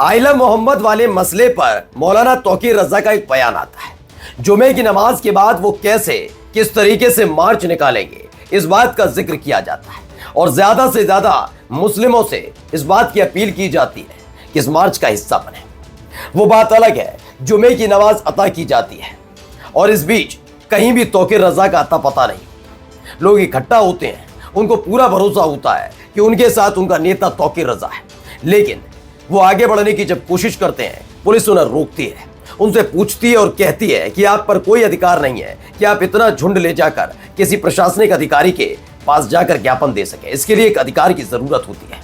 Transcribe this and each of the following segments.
आइला मोहम्मद वाले मसले पर मौलाना तौकीर रजा का एक बयान आता है। जुमे की नमाज के बाद वो कैसे किस तरीके से मार्च निकालेंगे, इस बात का जिक्र किया जाता है और ज्यादा से ज्यादा मुस्लिमों से इस बात की अपील की जाती है कि इस मार्च का हिस्सा बने। वो बात अलग है, जुमे की नमाज अता की जाती है और इस बीच कहीं भी तौकीर रजा का अता पता नहीं। लोग इकट्ठा होते हैं, उनको पूरा भरोसा होता है कि उनके साथ उनका नेता तौकीर रजा है, लेकिन वो आगे बढ़ने की जब कोशिश करते हैं, पुलिस उन्हें रोकती है, उनसे पूछती है और कहती है कि आप पर कोई अधिकार नहीं है कि आप इतना झुंड ले जाकर किसी प्रशासनिक अधिकारी के पास जाकर ज्ञापन दे सके। इसके लिए एक अधिकार की जरूरत होती है।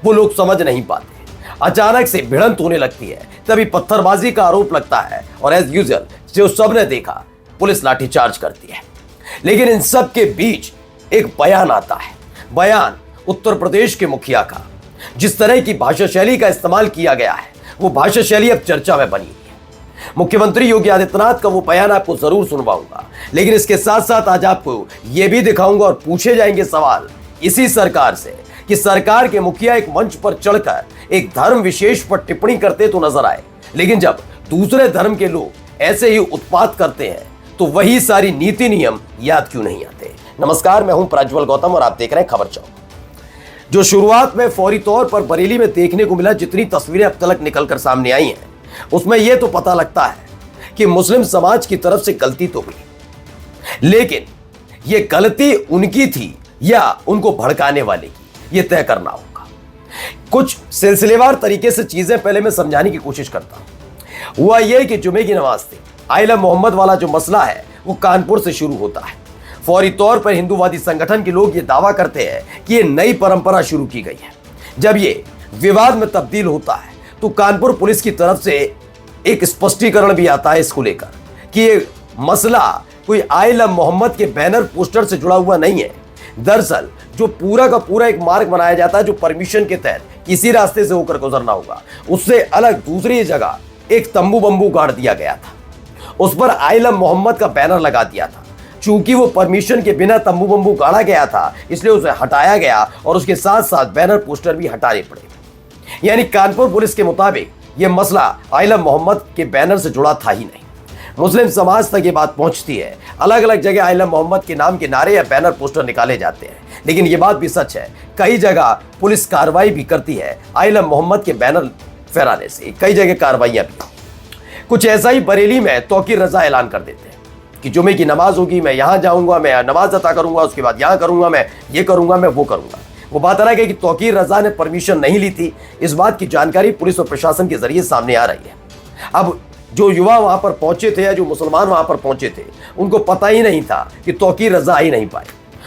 वो लोग समझ नहीं पाते। अचानक से भिड़ंत होने लगती है, तभी पत्थरबाजी का आरोप लगता है और एज यूजुअल जो सबने देखा, पुलिस लाठीचार्ज करती है। लेकिन इन सब के बीच एक बयान आता है, बयान उत्तर प्रदेश के मुखिया का। जिस तरह की भाषा शैली का इस्तेमाल किया गया है, वो भाषा शैली अब चर्चा में बनी है। मुख्यमंत्री योगी आदित्यनाथ का वो बयान आपको जरूर सुनवाऊंगा, लेकिन इसके साथ साथ आज आपको ये भी दिखाऊंगा और पूछे जाएंगे सवाल इसी सरकार से कि सरकार के मुखिया एक मंच पर चढ़कर एक धर्म विशेष पर टिप्पणी करते तो नजर आए, लेकिन जब दूसरे धर्म के लोग ऐसे ही उत्पात करते हैं तो वही सारी नीति नियम याद क्यों नहीं आते। नमस्कार, मैं हूं प्रज्वल गौतम और आप देख रहे हैं खबर चौक। जो शुरुआत में फौरी तौर पर बरेली में देखने को मिला, जितनी तस्वीरें अब तक निकलकर सामने आई हैं, उसमें यह तो पता लगता है कि मुस्लिम समाज की तरफ से गलती तो हुई, लेकिन यह गलती उनकी थी या उनको भड़काने वाले की, यह तय करना होगा। कुछ सिलसिलेवार तरीके से चीजें पहले मैं समझाने की कोशिश करता हूं। हुआ यह कि जुमे की नमाज थी। आइला मोहम्मद वाला जो मसला है वो कानपुर से शुरू होता है। फौरी तौर पर हिंदूवादी संगठन के लोग ये दावा करते हैं कि ये नई परंपरा शुरू की गई है। जब ये विवाद में तब्दील होता है तो कानपुर पुलिस की तरफ से एक स्पष्टीकरण भी आता है इसको लेकर कि ये मसला कोई आइला मोहम्मद के बैनर पोस्टर से जुड़ा हुआ नहीं है। दरअसल जो पूरा का पूरा एक मार्ग बनाया जाता है, जो परमिशन के तहत किसी रास्ते से होकर गुजरना होगा, उससे अलग दूसरी जगह एक तंबू बंबू गाड़ दिया गया था। उस पर आइला मोहम्मद का बैनर लगा दिया था। चूंकि वो परमिशन के बिना तंबू बंबू गाड़ा गया था, इसलिए उसे हटाया गया और उसके साथ साथ बैनर पोस्टर भी हटाने पड़े। यानी कानपुर पुलिस के मुताबिक यह मसला आइला मोहम्मद के बैनर से जुड़ा था ही नहीं। मुस्लिम समाज तक ये बात पहुंचती है। अलग अलग जगह आइला मोहम्मद के नाम के नारे या बैनर पोस्टर निकाले जाते हैं, लेकिन यह बात भी सच है, कई जगह पुलिस कार्रवाई भी करती है आइला मोहम्मद के बैनर फहराने से। कई जगह कार्रवाइयां भी। कुछ ऐसा ही बरेली में तौकीर रजा ऐलान कर देते हैं कि जुमे की नमाज होगी, मैं यहां जाऊंगा, मैं नमाज अता करूंगा, उसके बाद यहां करूंगा, मैं ये करूंगा, मैं वो करूंगा। वो बात अलग है कि तौकीर रजा ने परमिशन नहीं ली थी। इस बात की जानकारी पुलिस और प्रशासन के जरिए सामने आ रही है। अब जो युवा वहां पर पहुंचे थे या जो मुसलमान वहां पर पहुंचे थे, उनको पता ही नहीं था कि तौकीर रजा आ ही नहीं पाए।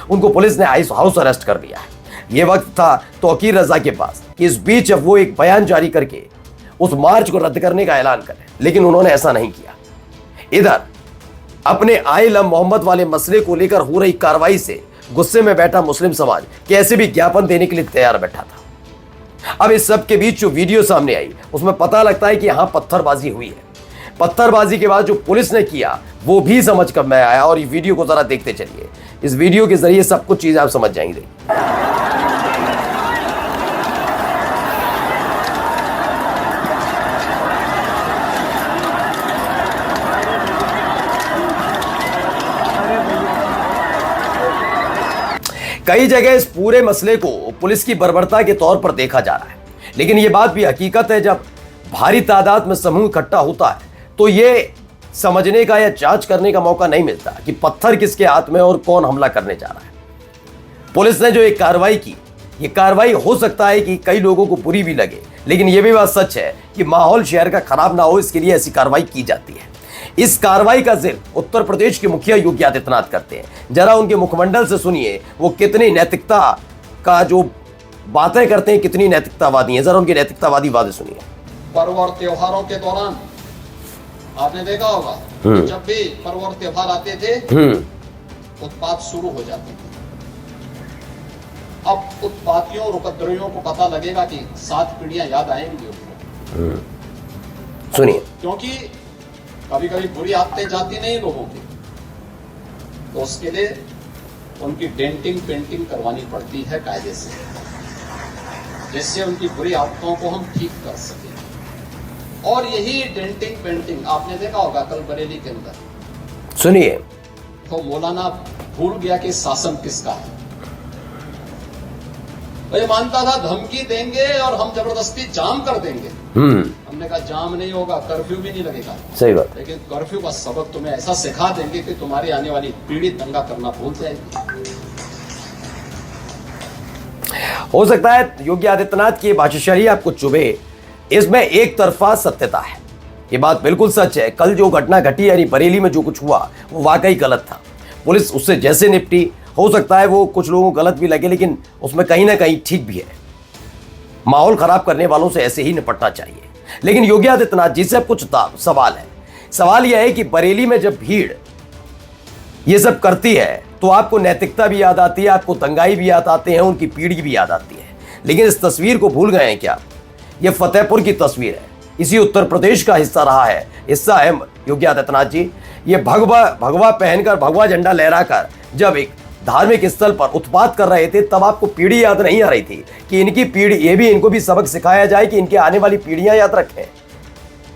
उनको पुलिस ने हाउस अरेस्ट कर लिया है। यह वक्त था तौकीर रजा के पास कि इस बीच अब वो एक बयान जारी करके उस मार्च को रद्द करने का ऐलान करें, लेकिन उन्होंने ऐसा नहीं किया। इधर अपने आइला मोहम्मद वाले मसले को लेकर हो रही कार्रवाई से गुस्से में बैठा मुस्लिम समाज कैसे भी ज्ञापन देने के लिए तैयार बैठा था। अब इस सब के बीच जो वीडियो सामने आई, उसमें पता लगता है कि यहां पत्थरबाजी हुई है। पत्थरबाजी के बाद जो पुलिस ने किया वो भी समझ कर में आया, और ये वीडियो को जरा देखते चलिए। इस वीडियो के जरिए सब कुछ चीजें आप समझ जाएंगे। कई जगह इस पूरे मसले को पुलिस की बर्बरता के तौर पर देखा जा रहा है, लेकिन यह बात भी हकीकत है, जब भारी तादाद में समूह इकट्ठा होता है तो यह समझने का या जांच करने का मौका नहीं मिलता कि पत्थर किसके हाथ में और कौन हमला करने जा रहा है। पुलिस ने जो एक कार्रवाई की, यह कार्रवाई हो सकता है कि कई लोगों को बुरी भी लगे, लेकिन यह भी बात सच है कि माहौल शहर का खराब ना हो, इसके लिए ऐसी कार्रवाई की जाती है। इस कार्रवाई का जिक्र उत्तर प्रदेश के मुखिया योगी आदित्यनाथ करते हैं। जरा उनके मुखमंडल से सुनिए वो कितनी नैतिकता का जो बातें करते हैं, कितनी नैतिकतावादी हैं। जरा उनकी नैतिकतावादी बातें सुनिए। पर्व और त्योहारों के दौरान आपने देखा होगा, जब भी पर्व और त्योहार आते थे उत्पात शुरू हो जाते थे। अब उत्पातियों और उपद्रवियों को पता लगेगा कि 7 पीढ़ियां याद आएंगी उनको। सुनिए। क्योंकि कभी कभी बुरी आदतें जाती नहीं लोगों की, तो उसके लिए उनकी डेंटिंग पेंटिंग करवानी पड़ती है कायदे से, जिससे उनकी बुरी आदतों को हम ठीक कर सकें। और यही डेंटिंग पेंटिंग आपने देखा होगा कल बरेली के अंदर। सुनिए, तो मौलाना भूल गया कि शासन किसका है। वो मानता था धमकी देंगे और हम जबरदस्ती जाम कर देंगे। हमने कहा जाम नहीं होगा, कर्फ्यू भी नहीं लगेगा। सही बात। लेकिन कर्फ्यू का सबक तुम्हें ऐसा सिखा देंगे कि तुम्हारी आने वाली पीढ़ी दंगा करना भूल जाएगी। हो सकता है योगी आदित्यनाथ की भाषाशैली आपको चुभे, इसमें एक तरफा सत्यता है। ये बात बिल्कुल सच है। कल जो घटना घटी यानी बरेली में जो कुछ हुआ वो वाकई गलत था। पुलिस उससे जैसे निपटी, हो सकता है वो कुछ लोगों को गलत भी लगे, लेकिन उसमें कहीं ना कहीं ठीक भी है। माहौल खराब करने वालों से ऐसे ही निपटना चाहिए। लेकिन योगी आदित्यनाथ जी से अब कुछ सवाल है। सवाल यह है कि बरेली में जब भीड़ ये सब करती है तो आपको नैतिकता भी याद आती है, आपको दंगाई भी याद आते हैं, उनकी पीढ़ी भी याद आती है। लेकिन इस तस्वीर को भूल गए हैं क्या? यह फतेहपुर की तस्वीर है, इसी उत्तर प्रदेश का हिस्सा रहा है, हिस्सा है योगी आदित्यनाथ जी। ये भगवा पहनकर, भगवा झंडा लहराकर जब एक धार्मिक स्थल पर उत्पात कर रहे थे, तब आपको पीढ़ी याद नहीं आ रही थी कि इनकी पीढ़ी, ये भी इनको भी सबक सिखाया जाए कि इनके आने वाली पीढ़ियां याद रखें।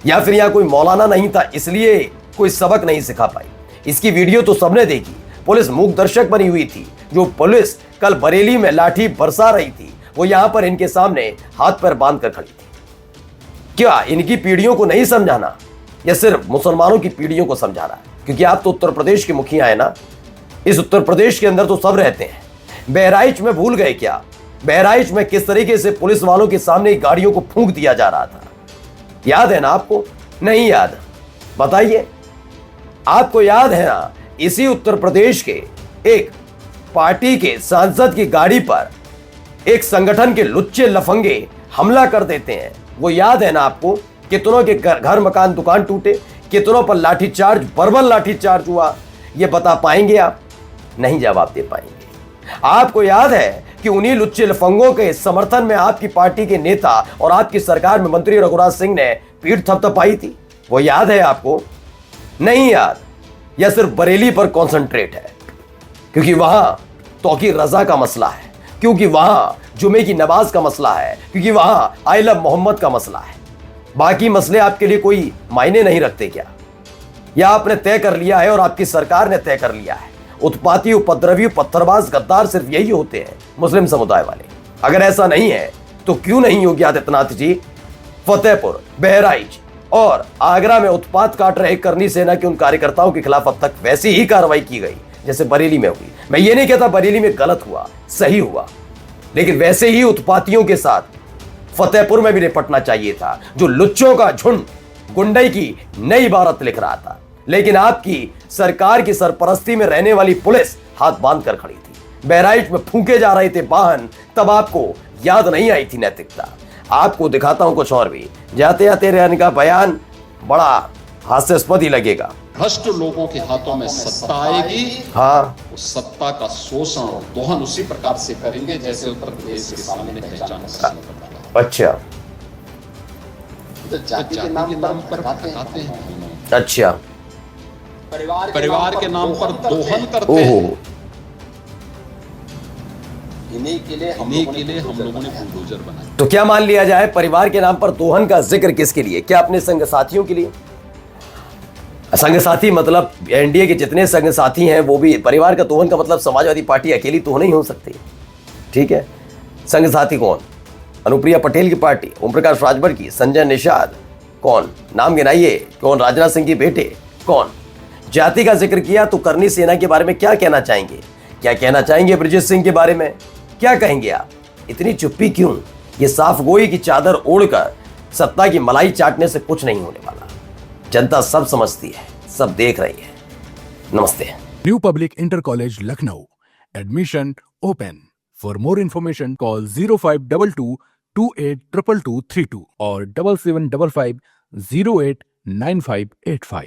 या फिर यहाँ कोई मौलाना नहीं था इसलिए कोई सबक नहीं सिखा पाई। इसकी वीडियो तो सबने देखी। पुलिस मूक दर्शक बनी हुई थी। जो पुलिस कल बरेली में लाठी बरसा रही थी वो यहां पर इनके सामने हाथ पैर बांध कर खड़ी थी। क्या इनकी पीढ़ियों को नहीं समझाना या सिर्फ मुसलमानों की पीढ़ियों को समझाना? क्योंकि आप तो उत्तर प्रदेश के मुखिया है ना, इस उत्तर प्रदेश के अंदर तो सब रहते हैं। बहराइच में भूल गए क्या? बहराइच में किस तरीके से पुलिस वालों के सामने गाड़ियों को फूंक दिया जा रहा था, याद है ना आपको? नहीं याद? बताइए, आपको याद है ना? इसी उत्तर प्रदेश के एक पार्टी के सांसद की गाड़ी पर एक संगठन के लुच्चे लफंगे हमला कर देते हैं, वो याद है ना आपको? कितनों के घर मकान दुकान टूटे, कितनों पर लाठीचार्ज, बर्बर लाठीचार्ज हुआ। ये बता पाएंगे आप? नहीं जवाब दे पाएंगे। आपको याद है कि उन्हीं लुच्चे लफंगों के समर्थन में आपकी पार्टी के नेता और आपकी सरकार में मंत्री रघुराज सिंह ने पीठ थपथपाई थी, वो याद है आपको? नहीं याद? या सिर्फ बरेली पर कॉन्सेंट्रेट है क्योंकि वहां तौकीर रजा का मसला है, क्योंकि वहां जुमे की नमाज का मसला है, क्योंकि वहां आई लव मोहम्मद का मसला है। बाकी मसले आपके लिए कोई मायने नहीं रखते क्या? या आपने तय कर लिया है और आपकी सरकार ने तय कर लिया है उत्पाती, उपद्रवी, पत्थरबाज, गद्दार सिर्फ यही होते हैं मुस्लिम समुदाय वाले? अगर ऐसा नहीं है तो क्यों नहीं योगी आदित्यनाथ जी फतेहपुर, बहराइच और आगरा में उत्पात काट रहे करनी सेना के उन कार्यकर्ताओं के खिलाफ अब तक वैसी ही कार्रवाई की गई जैसे बरेली में हुई? मैं ये नहीं कहता बरेली में गलत हुआ, सही हुआ, लेकिन वैसे ही उत्पातियों के साथ फतेहपुर में भी निपटना चाहिए था, जो लुच्चों का झुंड गुंडई की नई इबारत लिख रहा था। लेकिन आपकी सरकार की सरपरस्ती में रहने वाली पुलिस हाथ बांध कर खड़ी थी। बहराइच में फूंके जा रहे थे वाहन, तब आपको याद नहीं आई थी नैतिकता? आपको दिखाता हूं कुछ और भी। जाते जाते रहने का बयान बड़ा हास्यास्पद ही लगेगा। भ्रष्ट लोगों के हाथों में सत्ता आएगी, हाँ, उस सत्ता का शोषण और दोहन उसी प्रकार से करेंगे जैसे उत्तर प्रदेश के सामने पहचान। अच्छा, तो जाति के नाम पर भटकाते हैं। अच्छा, परिवार के नाम पर दोहन करते हैं। इन्हीं के लिए हम लोगों ने बुलडोजर बनाया। तो क्या मान लिया जाए, परिवार के नाम पर दोहन का जिक्र किसके लिए? क्या अपने संग साथियों के लिए? संग साथी मतलब एनडीए के जितने संग साथी हैं वो भी परिवार का दोहन का मतलब समाजवादी पार्टी अकेली तो नहीं हो सकती, ठीक है? संग साथी कौन? अनुप्रिया पटेल की पार्टी, ओम प्रकाश राजभर की, संजय निषाद, कौन नाम गिनाइए? कौन? राजनाथ सिंह के बेटे, कौन? जाति का जिक्र किया तो करनी सेना के बारे में क्या कहना चाहेंगे? क्या कहना चाहेंगे ब्रजेश सिंह के बारे में? क्या कहेंगे आप? इतनी चुप्पी क्यों? ये साफ गोई की चादर ओढ़कर सत्ता की मलाई चाटने से कुछ नहीं होने वाला। जनता सब समझती है, सब देख रही है। नमस्ते। New public inter college Lucknow, admission open. For more information call 0522 282232 और 7755 089585।